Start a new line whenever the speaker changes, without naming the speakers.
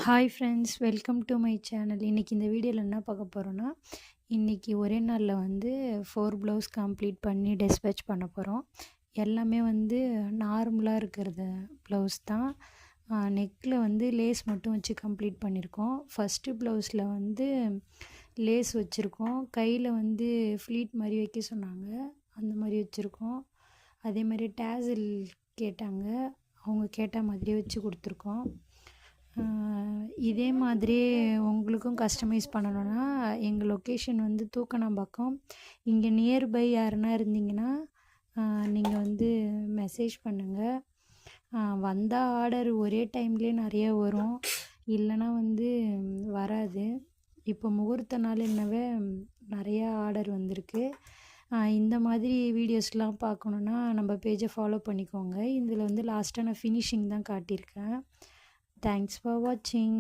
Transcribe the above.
Hi friends, welcome to my channel. இன்றைக்கி இந்த வீடியோவில் என்ன பார்க்க போகிறோன்னா, இன்றைக்கி ஒரே நாளில் வந்து 4 ப்ளவுஸ் கம்ப்ளீட் பண்ணி டிஸ்பேட்ச் பண்ண போகிறோம். எல்லாமே வந்து நார்மலாக இருக்கிறது ப்ளவுஸ் தான். நெக்கில் வந்து லேஸ் மட்டும் வச்சு கம்ப்ளீட் பண்ணியிருக்கோம். ஃபஸ்ட்டு ப்ளவுஸில் வந்து லேஸ் வச்சுருக்கோம். கையில் வந்து ஃப்ளீட் மாதிரி வைக்க சொன்னாங்க, அந்த மாதிரி வச்சுருக்கோம். அதே மாதிரி டேசல் கேட்டாங்க, அவங்க கேட்ட மாதிரியே வச்சு கொடுத்துருக்கோம். இதே மாதிரியே உங்களுக்கும் கஸ்டமைஸ் பண்ணணுன்னா எங்கள் லொக்கேஷன் வந்து தூக்கணாம்பாக்கம். இங்கே நியர்பை யாருன்னா இருந்தீங்கன்னா நீங்கள் வந்து மெசேஜ் பண்ணுங்கள். வந்தால் ஆர்டர் ஒரே டைம்லேயே நிறைய வரும், இல்லைன்னா வந்து வராது. இப்போ முகூர்த்த நாள்னாவே நிறையா ஆர்டர் வந்திருக்கு. இந்த மாதிரி வீடியோஸ்லாம் பார்க்கணுன்னா நம்ம பேஜை ஃபாலோ பண்ணிக்கோங்க. இதில் வந்து லாஸ்ட்டாக நான் ஃபினிஷிங் தான் காட்டியிருக்கேன். Thanks for watching.